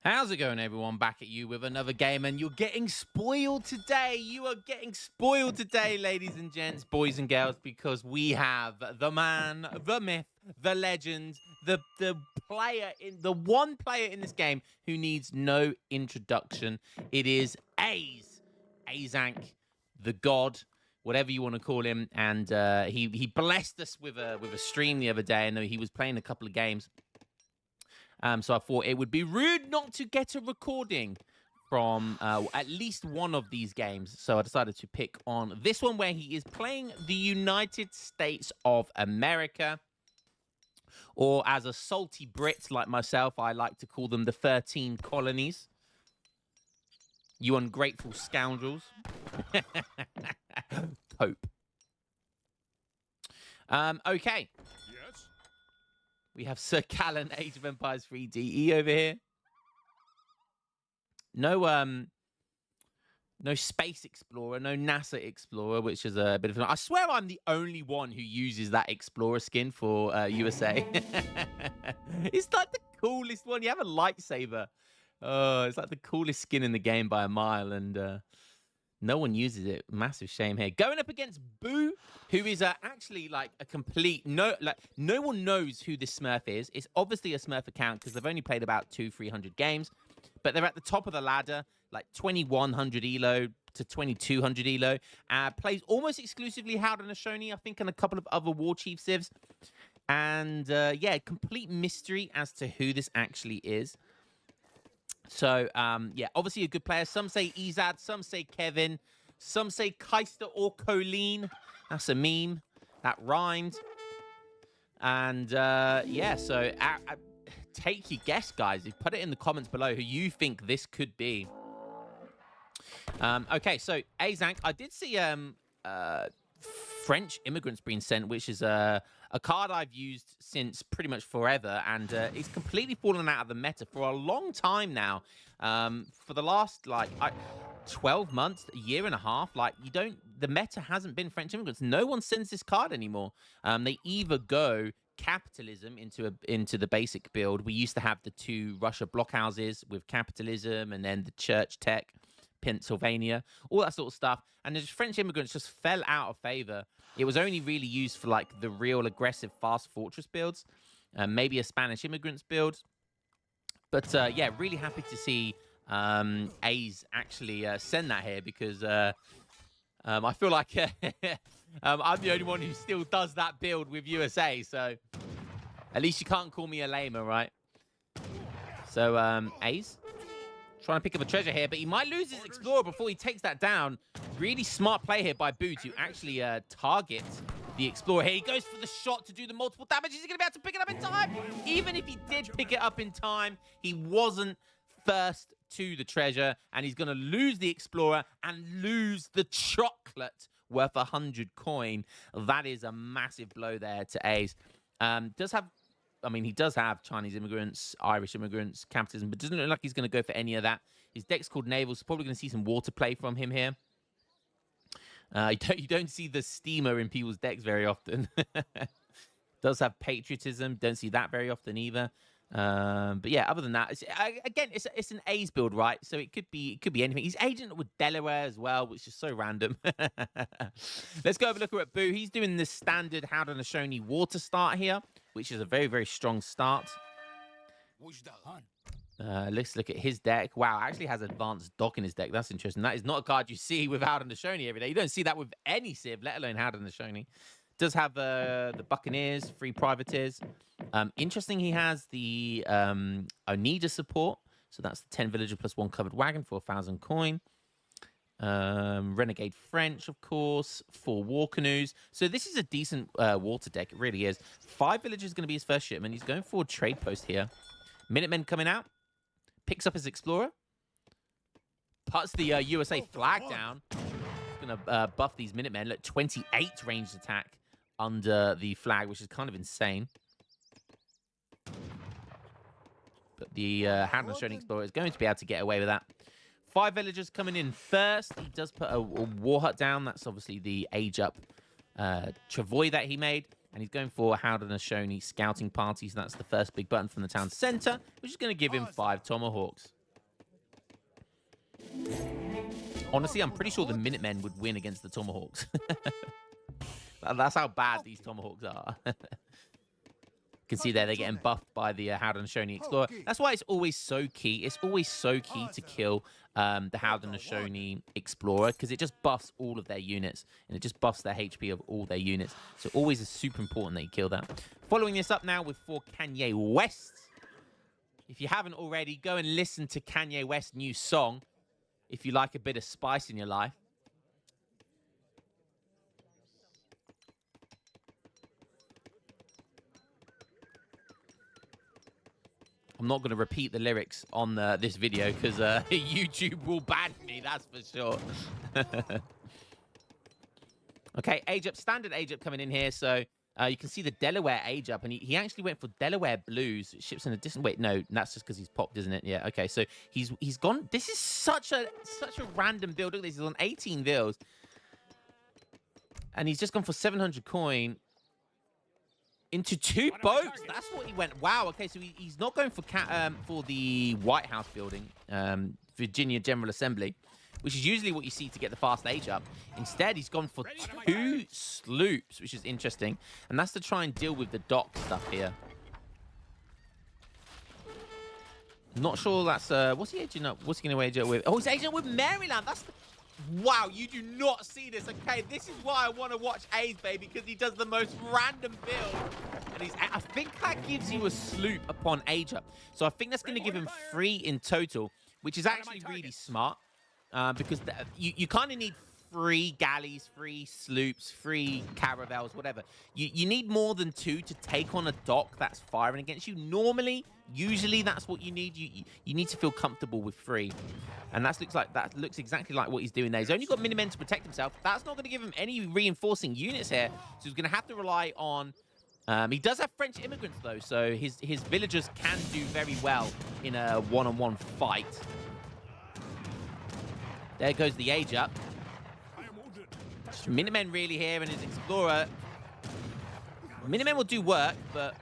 How's it going, everyone? Back at you with another game, and you're getting spoiled today. You are getting spoiled today, ladies and gents, boys and girls, because we have the man, the myth, the legend, the one player in this game who needs no introduction. It is Azank, the god, whatever you want to call him, and he blessed us with a stream the other day, and he was playing a couple of games. So I thought it would be rude not to get a recording from at least one of these games. So I decided to pick on this one where he is playing the United States of America. Or as a salty Brit like myself, I like to call them the 13 colonies. You ungrateful scoundrels. Cope. Okay. Yes. We have Sir Callan, Age of Empires 3DE over here. No Space Explorer, no NASA Explorer, which is a bit of... I swear I'm the only one who uses that Explorer skin for USA. It's like the coolest one. You have a lightsaber. Oh, it's like the coolest skin in the game by a mile, and no one uses it. Massive shame here. Going up against Boo, who is actually like a complete... No one knows who this Smurf is. It's obviously a Smurf account because they've only played about 200-300 games. But they're at the top of the ladder, like 2100 elo to 2200 elo. Plays almost exclusively Haudenosaunee, I think, and a couple of other War Chief civs. And yeah, complete mystery as to who this actually is. So, yeah, obviously a good player. Some say Izad, some say Kevin, some say Keister or Colleen. That's a meme. That rhymed. And, yeah, so take your guess, guys. Put it in the comments below who you think this could be. Okay, so Azank, I did see French Immigrants being sent, which is a card I've used since pretty much forever, and it's completely fallen out of the meta for a long time now. For the last, like, 12 months, a year and a half, like, the meta hasn't been French Immigrants. No one sends this card anymore. They either go capitalism into the basic build. We used to have the two Russia blockhouses with capitalism, and then the church tech, Pennsylvania, all that sort of stuff. And the French Immigrants just fell out of favor. It was only really used for like the real aggressive fast fortress builds, maybe a Spanish Immigrants build. But yeah, really happy to see A's actually send that here, because I feel like I'm the only one who still does that build with USA, so at least you can't call me a lamer, right? So A's trying to pick up a treasure here, but he might lose his Explorer before he takes that down. Really smart play here by Boo to actually target the Explorer here. He goes for the shot to do the multiple damage. Is he going to be able to pick it up in time? Even if he did pick it up in time, he wasn't first to the treasure, and he's going to lose the Explorer and lose the chocolate worth 100 coin. That is a massive blow there to Ace. He does have Chinese immigrants, Irish immigrants, capitalism, but doesn't look like he's going to go for any of that. His deck's called Naval, so probably going to see some water play from him here. You don't see the steamer in people's decks very often. Does have patriotism. Don't see that very often either. But yeah, other than that, it's an A's build, right? So it could be anything. He's agent with Delaware as well, which is so random. Let's go have a look at Boo. He's doing the standard Haudenosaunee water start here, which is a very, very strong start. Let's look at his deck. Wow, actually has advanced dock in his deck. That's interesting. That is not a card you see with Haudenosaunee every day. You don't see that with any civ, let alone Haudenosaunee. Does have the Buccaneers, 3 privateers. Interesting, he has the Oneida support. So that's the 10 villager plus 1 covered wagon for 1,000 coin. Renegade French, of course, 4 war canoes. So this is a decent water deck. It really is. 5 villagers is going to be his first shipment. He's going for a trade post here. Minutemen coming out. Picks up his Explorer. Puts the USA flag down. He's going to buff these Minutemen. Look, 28 ranged attack under the flag, which is kind of insane. But the Haudenosaunee Explorer is going to be able to get away with that. 5 villagers coming in first. He does put a war hut down. That's obviously the age up Travoy that he made. And he's going for Haudenosaunee scouting party. So that's the first big button from the town center, which is going to give him 5 tomahawks. Honestly, I'm pretty sure the Minutemen would win against the tomahawks. That's how bad these tomahawks are. You can see there they're getting buffed by the Haudenosaunee Explorer. That's why it's always so key. It's always so key to kill the Haudenosaunee Explorer, because it just buffs all of their units, and it just buffs their HP of all their units. So always is super important that you kill that. Following this up now with 4 Kanye West. If you haven't already, go and listen to Kanye West's new song if you like a bit of spice in your life. I'm not going to repeat the lyrics on this video because YouTube will ban me, that's for sure. Okay, age up, standard age up coming in here. So you can see the Delaware age up, and he actually went for Delaware Blues. Ships in a distant... Wait, no, that's just because he's popped, isn't it? Yeah, okay, so he's gone... This is such a random build. Look at this, he's on 18 bills. And he's just gone for 700 coin. Into 2 boats. That's what he went. Wow. Okay, so he's not going for the White House building, Virginia General Assembly, which is usually what you see to get the fast age up. Instead, he's gone for 2 sloops, which is interesting, and that's to try and deal with the dock stuff here. Not sure that's what's he aging up? What's he going to age up with? Oh, he's aging up with Maryland. That's wow, you do not see this. Okay, this is why I want to watch A's, baby, because he does the most random build. And I think that gives you a sloop upon age up. So I think that's going to give him 3 in total, which is actually really smart, because you kind of need 3 galleys, 3 sloops, 3 caravels, whatever. You need more than 2 to take on a dock that's firing against you. Usually that's what you need. You need to feel comfortable with 3. And that looks exactly like what he's doing there. He's only got Minutemen to protect himself. That's not going to give him any reinforcing units here. So he's going to have to rely on... he does have French immigrants, though. So his villagers can do very well in a one-on-one fight. There goes the age up. Minutemen really here, and his Explorer. Minutemen will do work, but...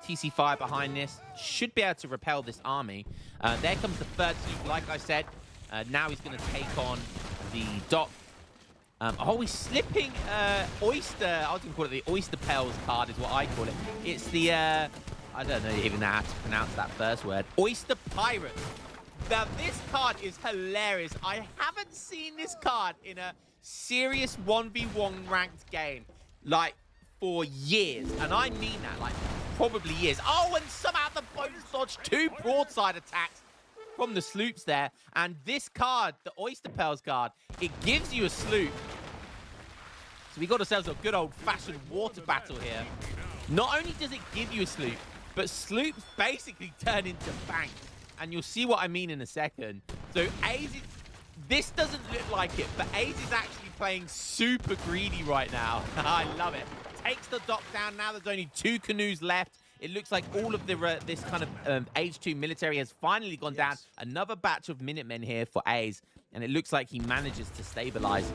TC5 behind this should be able to repel this army. There comes the 3rd sloop, like I said. Now he's going to take on the dock. Oh, he's slipping Oyster. I was going to call it the Oyster Pels card is what I call it. It's the, I don't know even how to pronounce that first word. Oyster Pirate. Now, this card is hilarious. I haven't seen this card in a serious 1v1 ranked game, like, for years. And I mean that, like, probably years. Oh, and somehow the boats dodged 2 broadside attacks from the sloops there. And this card, the Oyster Pels card, it gives you a sloop. So we got ourselves a good old-fashioned water battle here. Not only does it give you a sloop, but sloops basically turn into banks. And you'll see what I mean in a second. So A's is, this doesn't look like it, but A's is actually playing super greedy right now. I love it. Takes the dock down. Now there's only 2 canoes left. It looks like all of this kind of Age 2 military has finally gone down. Another batch of Minutemen here for A's. And it looks like he manages to stabilize.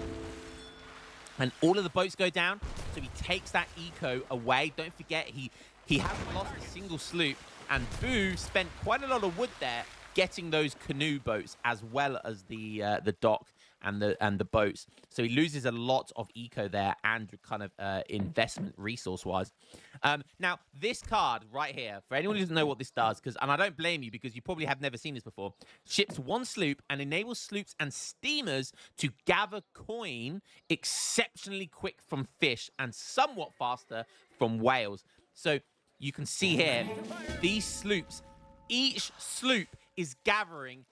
And all of the boats go down. So he takes that eco away. Don't forget, he hasn't lost a single sloop. And Boo spent quite a lot of wood there getting those canoe boats as well as the dock and the boats. So he loses a lot of eco there and kind of investment resource-wise. Now, this card right here, for anyone who doesn't know what this does, and I don't blame you because you probably have never seen this before, ships 1 sloop and enables sloops and steamers to gather coin exceptionally quick from fish and somewhat faster from whales. So you can see here, these sloops, each sloop is gathering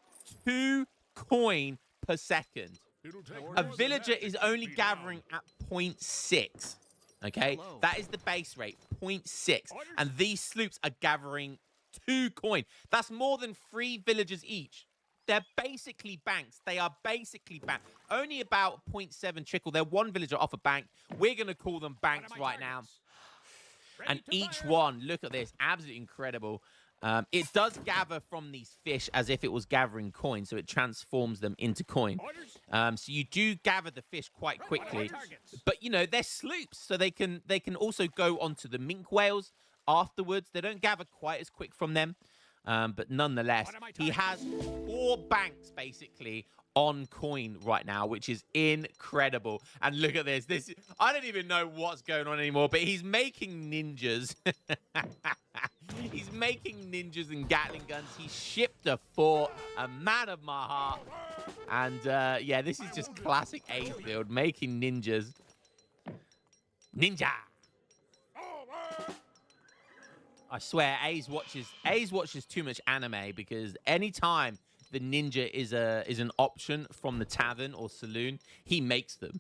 2 coin per second. A villager is only gathering at 0.6. Okay, that is the base rate, 0.6. And these sloops are gathering 2 coin. That's more than 3 villagers each. They're basically banks. They are basically banks. Only about 0.7 trickle. They're 1 villager off a bank. We're going to call them banks right now. And each one, look at this, absolutely incredible. It does gather from these fish as if it was gathering coin, so it transforms them into coin. So you do gather the fish quite quickly, but you know they're sloops, so they can also go onto the mink whales afterwards. They don't gather quite as quick from them, but nonetheless, he has 4 banks basically on coin right now, which is incredible. And look at this. I don't even know what's going on anymore, but he's making ninjas. He's making ninjas and Gatling guns. He shipped a fort, a man of my heart. And yeah, this is just classic A's build, making ninjas. Ninja. I swear, A's watches too much anime, because anytime the ninja is an option from the tavern or saloon, he makes them.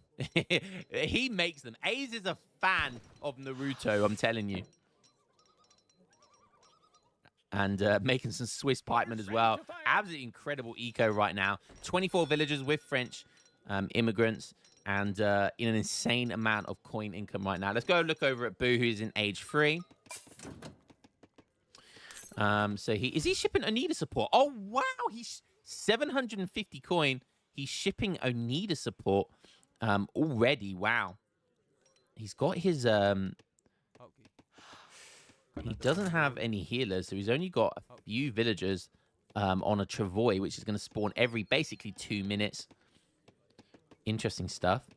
He makes them. A's is a fan of Naruto, I'm telling you. And making some Swiss pikemen as well. Absolutely incredible eco right now. 24 villagers with French immigrants, and in an insane amount of coin income right now. Let's go look over at Boo, who's in age 3. So is he shipping Onida support? Oh wow, he's 750 coin. He's shipping Onida support already. Wow. He's got his he doesn't have any healers, so he's only got a few villagers on a Travois, which is going to spawn every basically 2 minutes. Interesting stuff.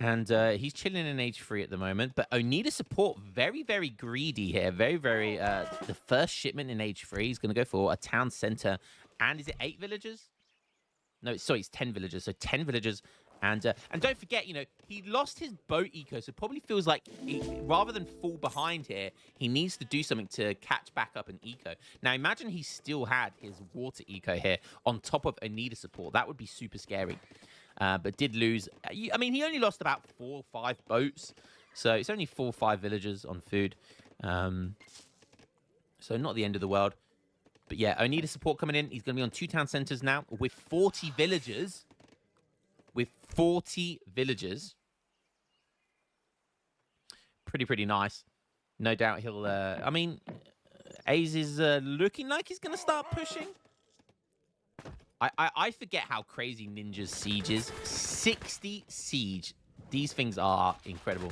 And he's chilling in age 3 at the moment. But Onida support, very, very greedy here. Very, very... the first shipment in age 3 is going to go for a town center. And is it 8 villagers? No, sorry, it's 10 villagers. So 10 villagers. And don't forget, you know, he lost his boat eco. So probably feels like rather than fall behind here, he needs to do something to catch back up in eco. Now, imagine he still had his water eco here on top of Onida support. That would be super scary. But did lose. I mean, he only lost about 4 or 5 boats. So it's only 4 or 5 villagers on food. So not the end of the world. But yeah, Onida support coming in. He's going to be on 2 town centers now with 40 villagers. With 40 villagers. Pretty nice. No doubt he'll... I mean, A's is looking like he's going to start pushing. I forget how crazy Ninja's siege is. 60 siege. These things are incredible.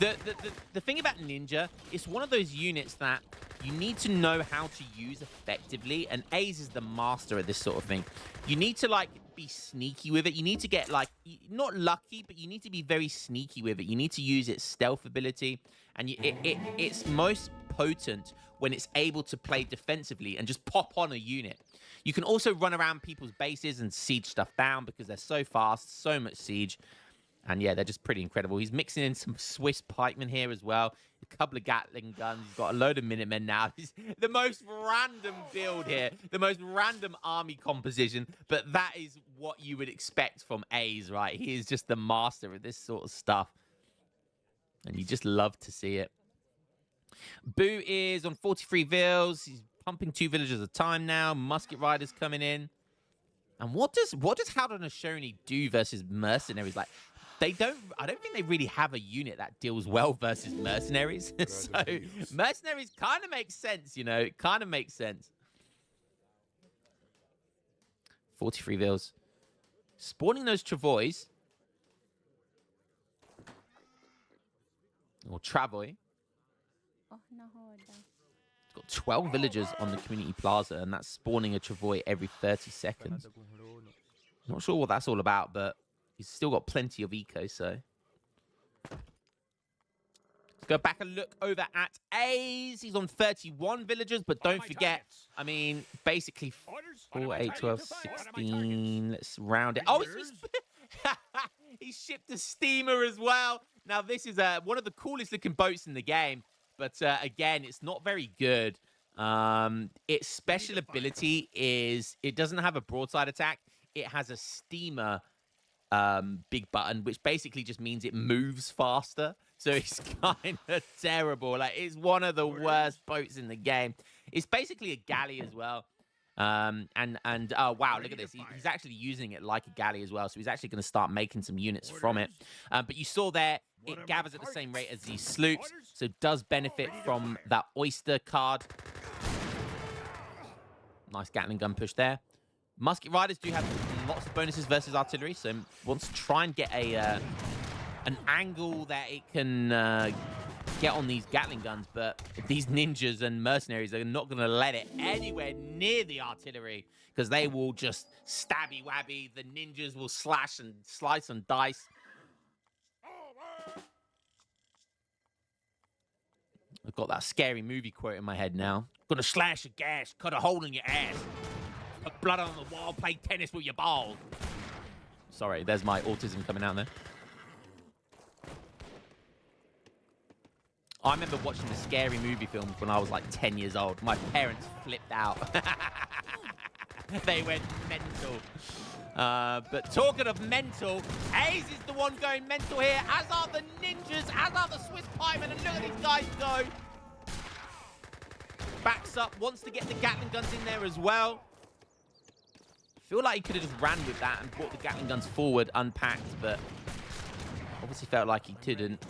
The thing about Ninja, it's one of those units that you need to know how to use effectively, and A's is the master at this sort of thing. You need to, like, be sneaky with it. You need to get, like, not lucky, but you need to be very sneaky with it. You need to use its stealth ability, and it's most potent when it's able to play defensively and just pop on a unit. You can also run around people's bases and siege stuff down because they're so fast, so much siege. And yeah, they're just pretty incredible. He's mixing in some Swiss pikemen here as well. A couple of Gatling guns. He's got a load of Minutemen now. He's the most random build here. The most random army composition. But that is what you would expect from A's, right? He is just the master of this sort of stuff. And you just love to see it. Boo is on 43 vills. He's pumping 2 villagers at a time now. Musket riders coming in. And what does Haudenosaunee do versus mercenaries? Like, I don't think they really have a unit that deals well versus mercenaries. So mercenaries kind of makes sense, you know. It kind of makes sense. 43 vills. Spawning those Travois. Or Travois. It's got 12 villagers on the community plaza, and that's spawning a Travois every 30 seconds. Not sure what that's all about, but he's still got plenty of eco, so. Let's go back and look over at A's. He's on 31 villagers, but don't forget, I mean, basically 4, 8, 12, 16. Let's round it. Oh, he shipped a steamer as well. Now, this is one of the coolest looking boats in the game, but again, it's not very good. Its special ability is it doesn't have a broadside attack. It has a steamer big button, which basically just means it moves faster. So it's kind of terrible. Like, it's one of the worst boats in the game. It's basically a galley as well. Oh wow, look at this. He's actually using it like a galley as well. So he's actually going to start making some units from it. But you saw there, it gathers at the same rate as these sloops. So it does benefit from that Oyster card. Nice Gatling gun push there. Musket Riders do have lots of bonuses versus artillery, so wants to try and get an angle that it can get on these Gatling guns, but these ninjas and mercenaries are not going to let it anywhere near the artillery because they will just stabby-wabby. The ninjas will slash and slice and dice. I've got that scary movie quote in my head now. Gonna slash your gas, cut a hole in your ass, put blood on the wall, play tennis with your balls. Sorry, there's my autism coming out there. I remember watching the scary movie films when I was like 10 years old. My parents flipped out. They went mental. But talking of mental, Ace is the one going mental here, as are the ninjas, as are the Swiss piemen, and look at these guys go. Backs up, wants to get the Gatling guns in there as well. Feel like he could have just ran with that and brought the Gatling guns forward, unpacked, but obviously felt like he didn't.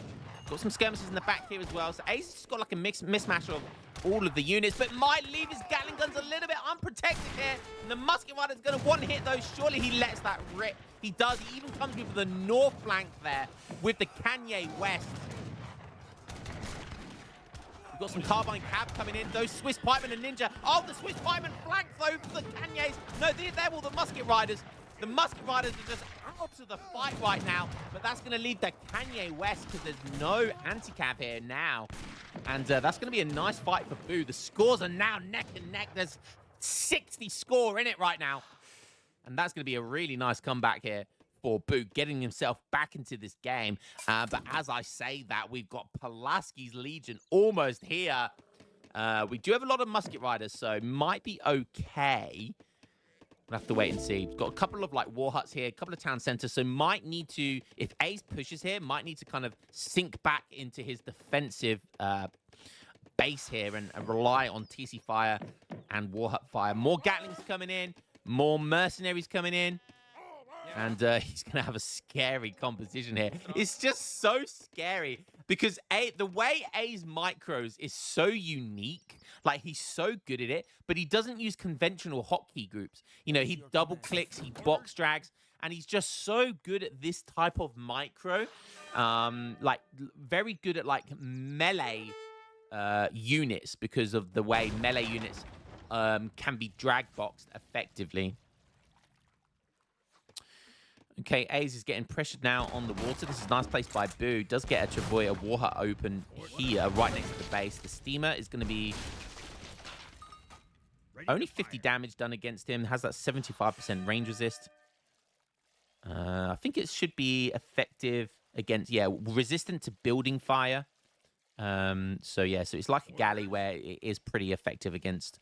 Got some skirmishes in the back here as well. So Ace has just got like a mismatch of all of the units, but might leave his Gatling guns a little bit unprotected here. And the Musket Rider's going to one-hit those. Surely he lets that rip. He does. He even comes with the north flank there with the Kanye West. We've got some carbine cab coming in. Those Swiss pikemen and ninja. Oh, the Swiss pikemen flank though for the Kanyes. No, they're all the Musket Riders. The Musket Riders are just out of the fight right now, but that's going to leave the Kanye West because there's no anti-cab here now. And that's going to be a nice fight for Boo. The scores are now neck and neck. There's 60 score in it right now. And that's going to be a really nice comeback here for Boo, getting himself back into this game. But as I say that, we've got Pulaski's Legion almost here. We do have a lot of Musket Riders, so might be okay. We'll have to wait and see. We've got a couple of like war huts here, a couple of town centers, so might need to, if Ace pushes here, might need to kind of sink back into his defensive base here and rely on TC fire and war hut fire. More Gatlings coming in, more mercenaries coming in, and he's going to have a scary composition here. It's just so scary because the way A's micros is so unique. Like, he's so good at it, but he doesn't use conventional hotkey groups. You know, he double clicks, he box drags, and he's just so good at this type of micro. Like, very good at, like, melee units because of the way melee units can be drag boxed effectively. Okay, Ace is getting pressured now on the water. This is a nice place by Boo. Does get a Travoya war hut open here, right next to the base. The steamer is going to be only 50 damage done against him. Has that 75% range resist. I think it should be effective against, yeah, resistant to building fire. So it's like a galley where it is pretty effective against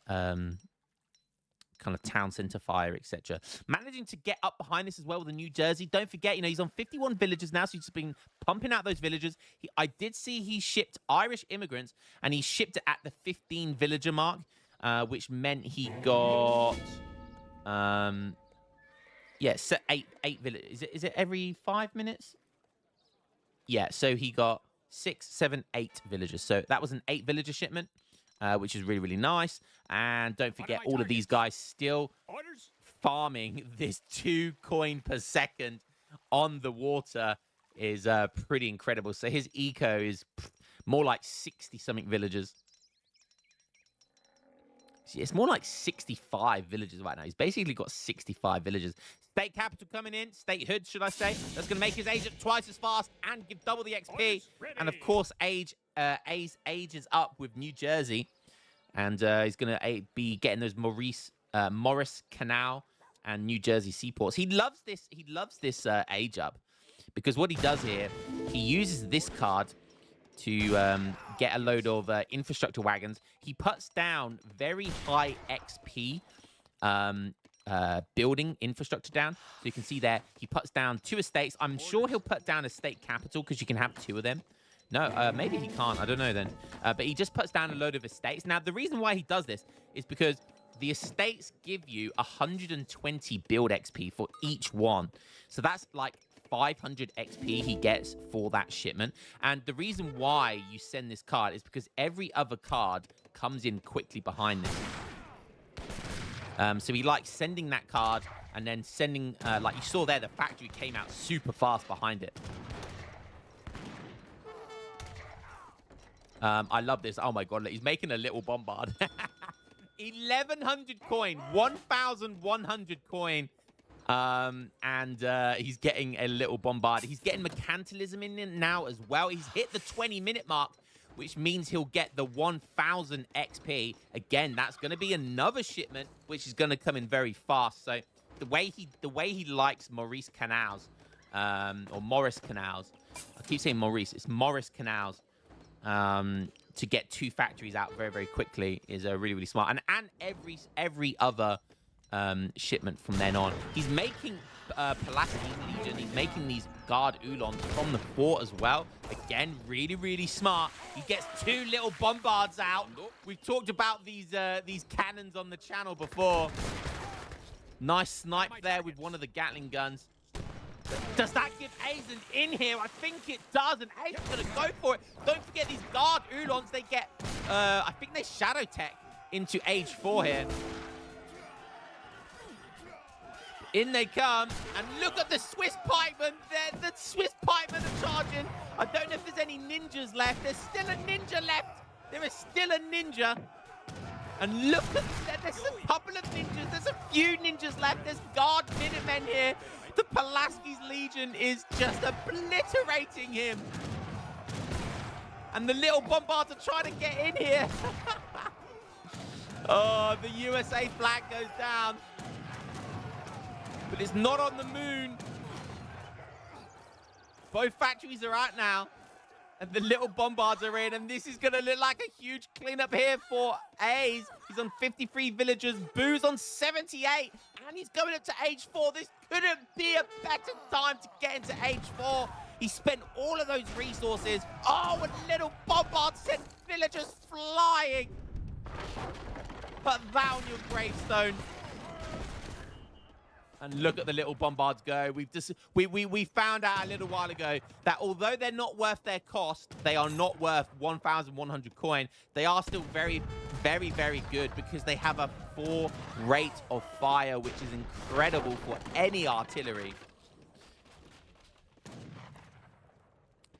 kind of town center fire, etc. Managing to get up behind this as well with the New Jersey. Don't forget, you know, he's on 51 villagers now, so he's been pumping out those villagers. I did see he shipped Irish immigrants, and he shipped it at the 15 villager mark, which meant he got eight villagers. Is it every 5 minutes? Yeah, so he got 6, 7, 8 villagers. So that was an 8 villager shipment, which is really, really nice. And don't forget, all of these guys still farming this 2 coin per second on the water is pretty incredible. So his eco is more like 60-something villagers. It's more like 65 villagers right now. He's basically got 65 villagers. State capital coming in. Statehood, should I say. That's going to make his agent twice as fast and give double the XP. And, of course, Ace ages up with New Jersey. And he's going to be getting those Morris Canal and New Jersey seaports. He loves this age up. Because what he does here, he uses this card to get a load of infrastructure wagons. He puts down very high XP building infrastructure down. So you can see there, he puts down 2 estates. I'm sure he'll put down a state capital because you can have 2 of them. No, maybe he can't. I don't know then. But he just puts down a load of estates. Now, the reason why he does this is because the estates give you 120 build XP for each one. So that's like 500 XP he gets for that shipment. And the reason why you send this card is because every other card comes in quickly behind this. So he likes sending that card and then sending, like you saw there, the factory came out super fast behind it. I love this. Oh my god, look, he's making a little bombard. 1,100 coin, 1,100 coin. And he's getting a little bombard. He's getting mercantilism in it now as well. He's hit the 20-minute mark, which means he'll get the 1,000 XP. Again, that's going to be another shipment, which is going to come in very fast. So the way he likes Maurice Canals, or Morris Canals. I keep saying Maurice. It's Morris Canals. To get 2 factories out very, very quickly is really, really smart. And every other shipment from then on. He's making Pulaski's Legion. He's making these guard Ulons from the fort as well. Again, really, really smart. He gets 2 little bombards out. We've talked about these cannons on the channel before. Nice snipe there with one of the Gatling guns. Does that give A's an in here? I think it does, and A's is going to go for it. Don't forget these guard Ulons, they get, I think they Shadow Tech into Age 4 here. In they come, and look at the Swiss pikemen. The Swiss pikemen are charging. I don't know if there's any ninjas left. There's still a ninja left. There is still a ninja. And look at that. There's a couple of ninjas. There's a few ninjas left. There's guard Minutemen here. The Pulaski's Legion is just obliterating him. And the little bombards are trying to get in here. Oh, the USA flag goes down. But it's not on the moon. Both factories are out now. And the little bombards are in. And this is going to look like a huge cleanup here for A's. He's on 53 villagers. Boo's on 78. And he's going up to Age 4. This couldn't be a better time to get into Age 4. He spent all of those resources. Oh, and little bombards sent villagers flying. Put that on your gravestone. And look at the little bombards go. We found out a little while ago that although they're not worth their cost, they are not worth 1,100 coin. They are still very, very, very good because they have a 4 rate of fire, which is incredible for any artillery.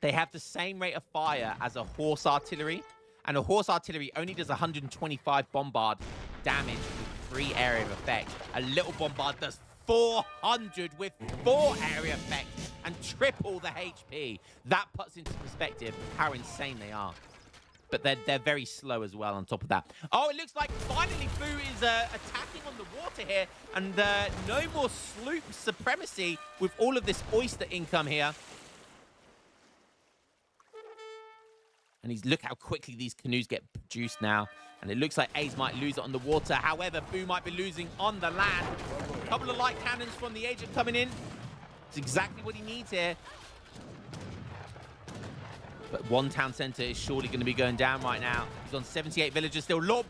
They have the same rate of fire as a horse artillery, and a horse artillery only does 125 bombard damage with 3 area of effect. A little bombard does 400 with 4 area effect and triple the HP. That puts into perspective how insane they are. But they're very slow as well on top of that. Oh, it looks like finally Boo is attacking on the water here. And no more sloop supremacy with all of this Oyster income here. And look how quickly these canoes get produced now. And it looks like A's might lose it on the water. However, Boo might be losing on the land. A couple of light cannons from the agent coming in. It's exactly what he needs here. But one town center is surely going to be going down right now. He's on 78 villagers still. Little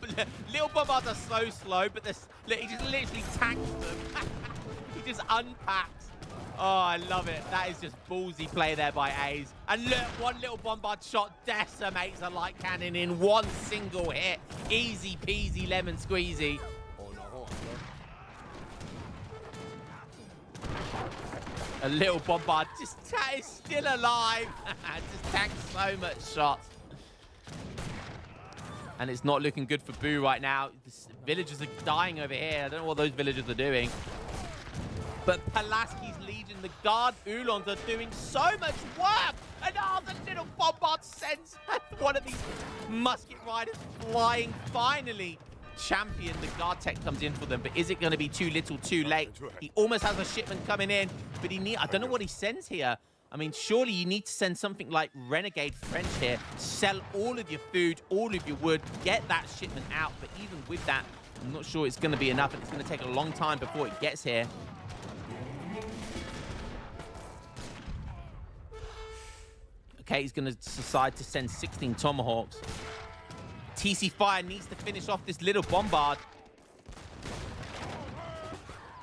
bombards are so slow, but he just literally tanks them. He just unpacks. Oh, I love it. That is just ballsy play there by A's. And look, one little bombard shot decimates a light cannon in one single hit. Easy peasy lemon squeezy. A little bombard just is still alive. Just tanks so much shots. And it's not looking good for Boo right now. The villagers are dying over here. I don't know what those villagers are doing. But Pulaski's Legion, the guard Ulons are doing so much work. And oh, the little bombard sends one of these musket riders flying. Finally, champion, the guard tech comes in for them. But is it going to be too little, too late? He almost has a shipment coming in. But I don't know what he sends here. I mean, surely you need to send something like Renegade French here. Sell all of your food, all of your wood. Get that shipment out. But even with that, I'm not sure it's going to be enough. And it's going to take a long time before it gets here. Okay, he's going to decide to send 16 Tomahawks. TC Fire needs to finish off this little bombard.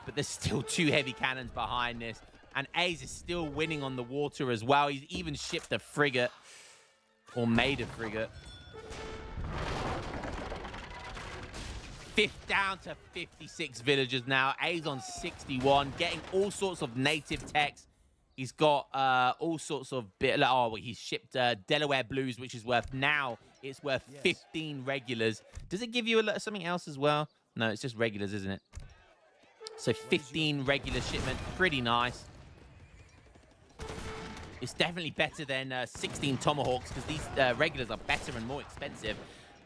But there's still 2 heavy cannons behind this. And A's is still winning on the water as well. He's even shipped a frigate. Or made a frigate. down to 56 villagers now. A's on 61, getting all sorts of native techs. He's got all sorts of he's shipped Delaware Blues, which is worth now. It's worth 15 regulars. Does it give you something else as well? No, it's just regulars, isn't it? So 15 regular shipment, pretty nice. It's definitely better than 16 Tomahawks because these regulars are better and more expensive.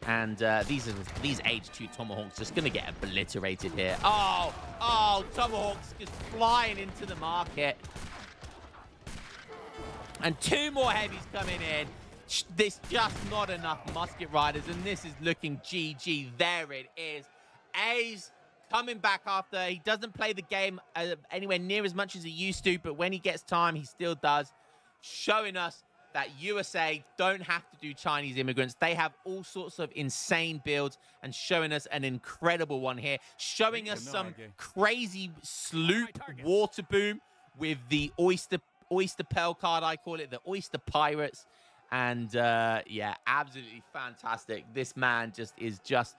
And these age 2 Tomahawks just going to get obliterated here. Oh, Tomahawks just flying into the market. And 2 more heavies coming in. There's just not enough musket riders, and this is looking GG. There it is. A's coming back after. He doesn't play the game anywhere near as much as he used to, but when he gets time, he still does. Showing us that USA don't have to do Chinese immigrants. They have all sorts of insane builds, and showing us an incredible one here. Showing us some crazy sloop water boom with the Oyster Pearl card, I call it, the Oyster Pirates. And yeah, absolutely fantastic. This man is just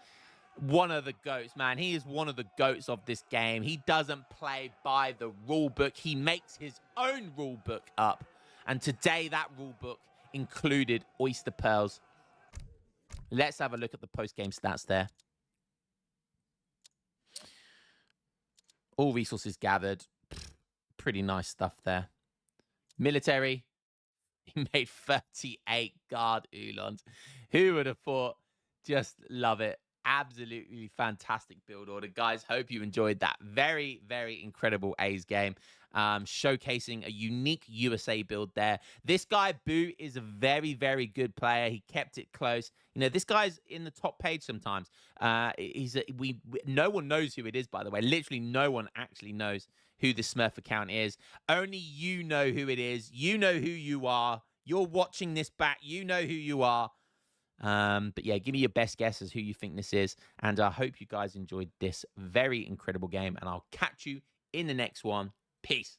one of the GOATs, man. He is one of the GOATs of this game. He doesn't play by the rule book. He makes his own rule book up. And today, that rule book included Oyster Pearls. Let's have a look at the post-game stats there. All resources gathered. Pretty nice stuff there. Military, he made 38 guard Ulons. Who would have thought? Just love it. Absolutely fantastic build order. Guys, hope you enjoyed that. Very, very incredible A's game. Showcasing a unique USA build there. This guy, Boo, is a very, very good player. He kept it close. You know, this guy's in the top page sometimes. No one knows who it is, by the way. Literally no one actually knows who the Smurf account is. Only you know who it is. You know who you are. You're watching this back. You know who you are. But yeah, give me your best guess as who you think this is. And I hope you guys enjoyed this very incredible game. And I'll catch you in the next one. Peace.